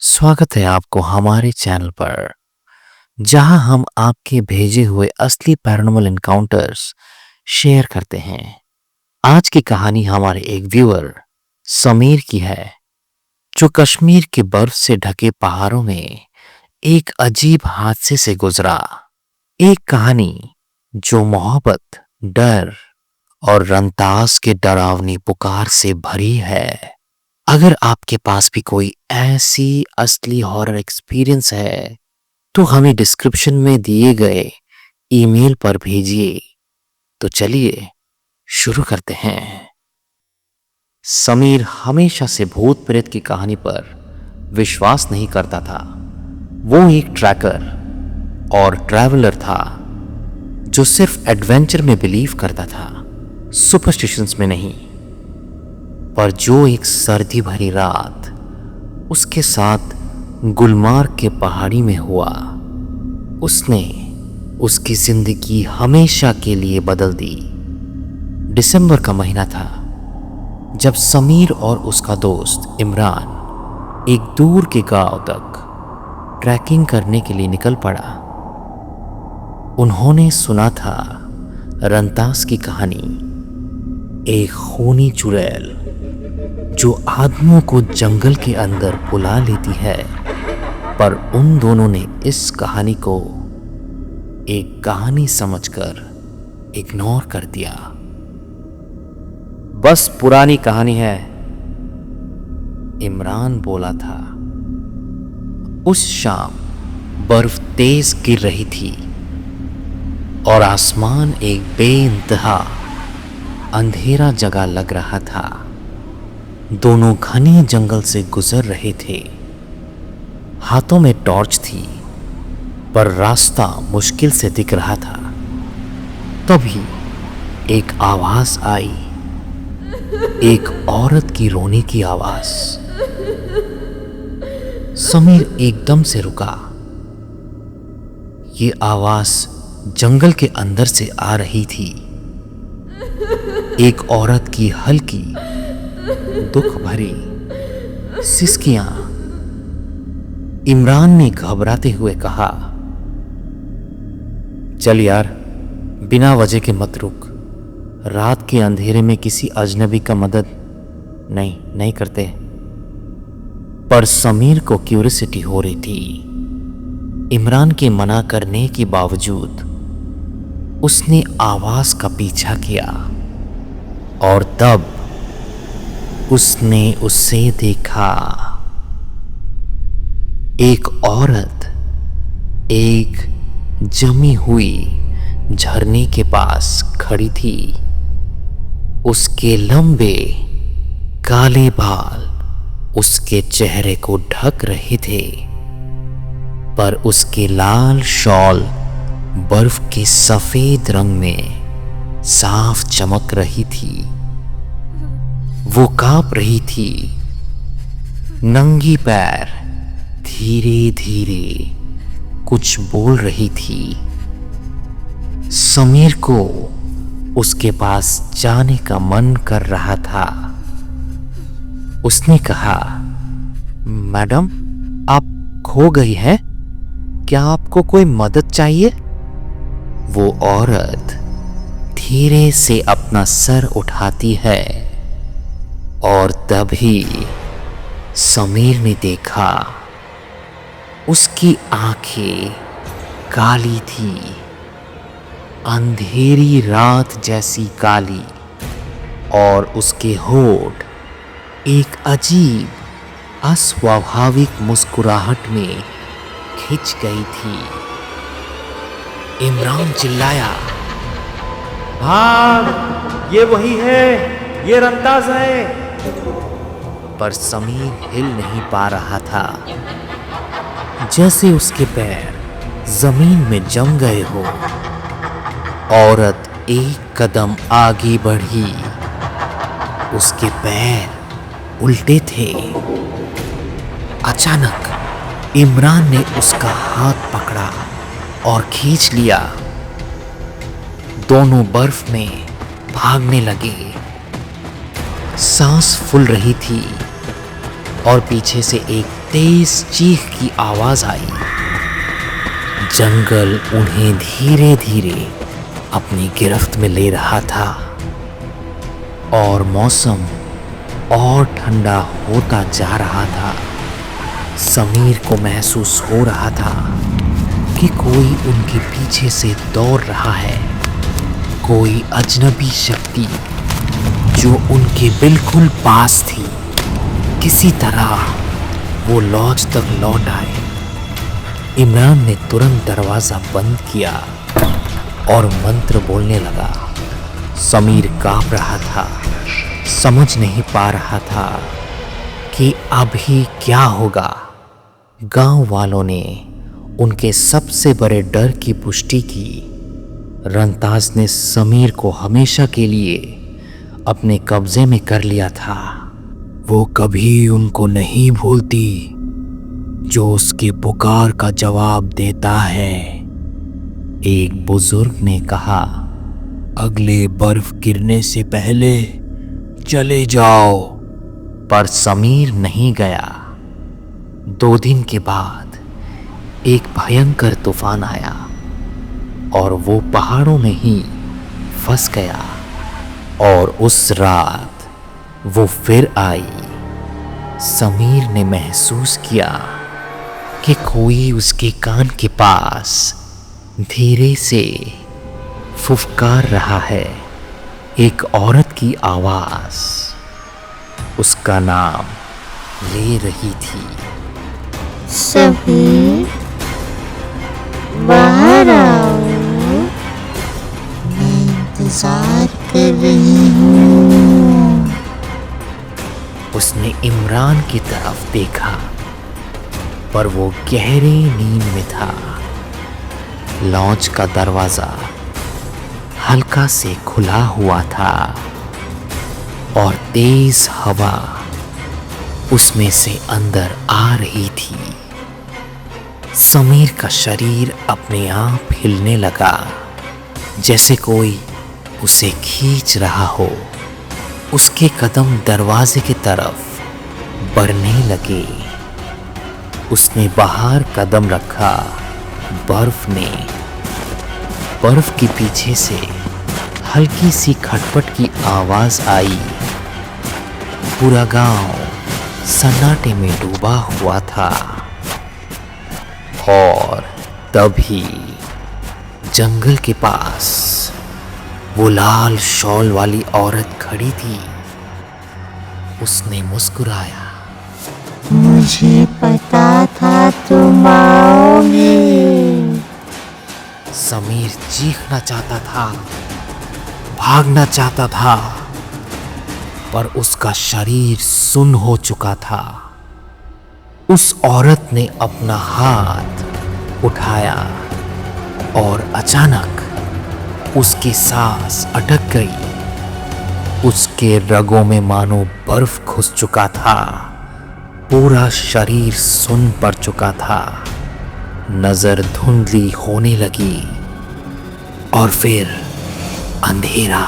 स्वागत है आपको हमारे चैनल पर जहां हम आपके भेजे हुए असली पैरानॉर्मल एनकाउंटर्स शेयर करते हैं। आज की कहानी हमारे एक व्यूअर समीर की है, जो कश्मीर के बर्फ से ढके पहाड़ों में एक अजीब हादसे से गुजरा। एक कहानी जो मोहब्बत, डर और रंतास के डरावनी पुकार से भरी है। अगर आपके पास भी कोई ऐसी असली हॉरर एक्सपीरियंस है तो हमें डिस्क्रिप्शन में दिए गए ईमेल पर भेजिए। तो चलिए शुरू करते हैं। समीर हमेशा से भूत प्रेत की कहानी पर विश्वास नहीं करता था। वो एक ट्रैकर और ट्रैवलर था जो सिर्फ एडवेंचर में बिलीव करता था, सुपरस्टिशंस में नहीं। पर जो एक सर्दी भरी रात उसके साथ गुलमार्ग के पहाड़ी में हुआ, उसने उसकी जिंदगी हमेशा के लिए बदल दी। दिसंबर का महीना था जब समीर और उसका दोस्त इमरान एक दूर के गांव तक ट्रैकिंग करने के लिए निकल पड़ा। उन्होंने सुना था रंतास की कहानी, एक खूनी चुड़ैल जो आदमियों को जंगल के अंदर बुला लेती है। पर उन दोनों ने इस कहानी को एक कहानी समझकर इग्नोर कर दिया। बस पुरानी कहानी है, इमरान बोला था। उस शाम बर्फ तेज गिर रही थी और आसमान एक बेइंतहा अंधेरा जगह लग रहा था। दोनों घने जंगल से गुजर रहे थे। हाथों में टॉर्च थी पर रास्ता मुश्किल से दिख रहा था। तभी एक आवाज आई, एक औरत की रोने की आवाज। समीर एकदम से रुका। ये आवाज जंगल के अंदर से आ रही थी। एक औरत की हल्की दुख भरी सिसकियां। इमरान ने घबराते हुए कहा, चल यार, बिना वजह के मत रुक। रात के अंधेरे में किसी अजनबी का मदद नहीं करते। पर समीर को क्यूरियोसिटी हो रही थी। इमरान के मना करने के बावजूद उसने आवाज का पीछा किया और तब उसने उसे देखा। एक औरत एक जमी हुई झरने के पास खड़ी थी। उसके लंबे काले बाल उसके चेहरे को ढक रहे थे, पर उसके लाल शॉल बर्फ के सफेद रंग में साफ चमक रही थी। वो कांप रही थी। नंगी पैर धीरे धीरे कुछ बोल रही थी। समीर को उसके पास जाने का मन कर रहा था। उसने कहा, मैडम, आप खो गई हैं? क्या आपको कोई मदद चाहिए? वो औरत धीरे से अपना सर उठाती है और तभी समीर ने देखा उसकी आंखें काली थी, अंधेरी रात जैसी काली, और उसके होठ एक अजीब अस्वाभाविक मुस्कुराहट में खिंच गई थी। इमरान चिल्लाया, भाग, ये वही है, ये रंताज है। पर समीर हिल नहीं पा रहा था, जैसे उसके पैर जमीन में जम गए हो। औरत एक कदम आगे बढ़ी। उसके पैर उल्टे थे। अचानक इमरान ने उसका हाथ पकड़ा और खींच लिया। दोनों बर्फ में भागने लगे। सांस फूल रही थी और पीछे से एक तेज चीख की आवाज आई। जंगल उन्हें धीरे धीरे अपनी गिरफ्त में ले रहा था और मौसम और ठंडा होता जा रहा था। समीर को महसूस हो रहा था कि कोई उनके पीछे से दौड़ रहा है, कोई अजनबी शक्ति जो उनके बिल्कुल पास थी। किसी तरह वो लॉज तक लौट आए। इमरान ने तुरंत दरवाजा बंद किया और मंत्र बोलने लगा। समीर कांप रहा था, समझ नहीं पा रहा था कि अभी क्या होगा। गांव वालों ने उनके सबसे बड़े डर की पुष्टि की। रंताज ने समीर को हमेशा के लिए अपने कब्जे में कर लिया था। वो कभी उनको नहीं भूलती जो उसकी पुकार का जवाब देता है। एक बुजुर्ग ने कहा, अगले बर्फ गिरने से पहले चले जाओ। पर समीर नहीं गया। 2 दिन के बाद एक भयंकर तूफान आया और वो पहाड़ों में ही फंस गया। और उस रात वो फिर आई। समीर ने महसूस किया कि कोई उसके कान के पास धीरे से फुफकार रहा है। एक औरत की आवाज उसका नाम ले रही थी। समीर, बाहर आओ, मैं इंतजार कर रही हूँ। उसने इमरान की तरफ देखा, पर वो गहरी नींद में था। लॉज का दरवाजा हल्का से खुला हुआ था और तेज हवा उसमें से अंदर आ रही थी। समीर का शरीर अपने आप हिलने लगा, जैसे कोई उसे खींच रहा हो। उसके कदम दरवाजे की तरफ बढ़ने लगे। उसने बाहर कदम रखा। बर्फ के पीछे से हल्की सी खटपट की आवाज आई। पूरा गांव सन्नाटे में डूबा हुआ था और तभी जंगल के पास वो लाल शॉल वाली औरत खड़ी थी। उसने मुस्कुराया। मुझे पता था तुम आओगे। समीर चीखना चाहता था, भागना चाहता था, पर उसका शरीर सुन्न हो चुका था। उस औरत ने अपना हाथ उठाया और अचानक उसकी सांस अटक गई। उसके रगों में मानो बर्फ घुस चुका था। पूरा शरीर सुन्न पड़ चुका था। नजर धुंधली होने लगी और फिर अंधेरा।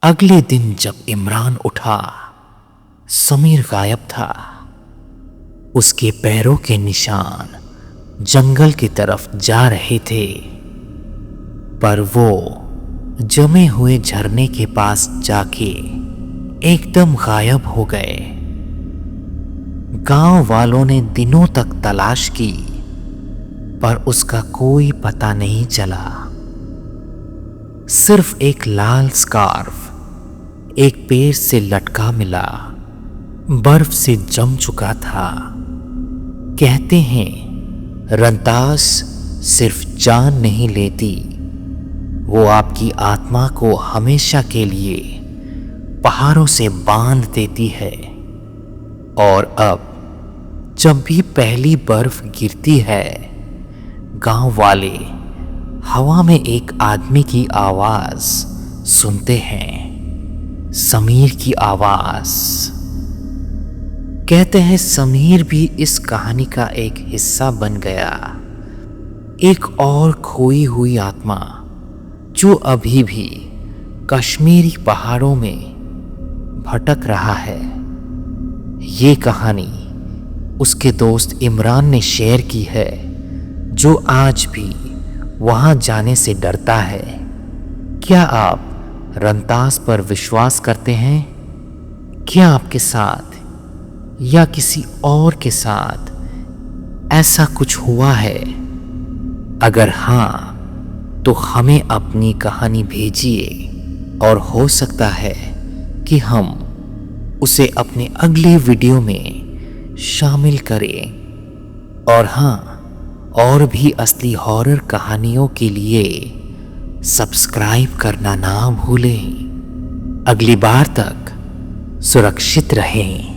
अगले दिन जब इमरान उठा, समीर गायब था। उसके पैरों के निशान जंगल की तरफ जा रहे थे, पर वो जमे हुए झरने के पास जाके एकदम गायब हो गए। गांव वालों ने दिनों तक तलाश की, पर उसका कोई पता नहीं चला। सिर्फ एक लाल स्कार्फ एक पेड़ से लटका मिला, बर्फ से जम चुका था। कहते हैं रंतास सिर्फ जान नहीं लेती, वो आपकी आत्मा को हमेशा के लिए पहाड़ों से बांध देती है। और अब जब भी पहली बर्फ गिरती है, गांव वाले हवा में एक आदमी की आवाज सुनते हैं, समीर की आवाज। कहते हैं समीर भी इस कहानी का एक हिस्सा बन गया, एक और खोई हुई आत्मा जो अभी भी कश्मीरी पहाड़ों में भटक रहा है। ये कहानी उसके दोस्त इमरान ने शेयर की है, जो आज भी वहां जाने से डरता है। क्या आप रंतास पर विश्वास करते हैं? क्या आपके साथ या किसी और के साथ ऐसा कुछ हुआ है? अगर हाँ, तो हमें अपनी कहानी भेजिए और हो सकता है कि हम उसे अपने अगले वीडियो में शामिल करें। और हाँ, और भी असली हॉरर कहानियों के लिए सब्सक्राइब करना ना भूलें। अगली बार तक सुरक्षित रहें।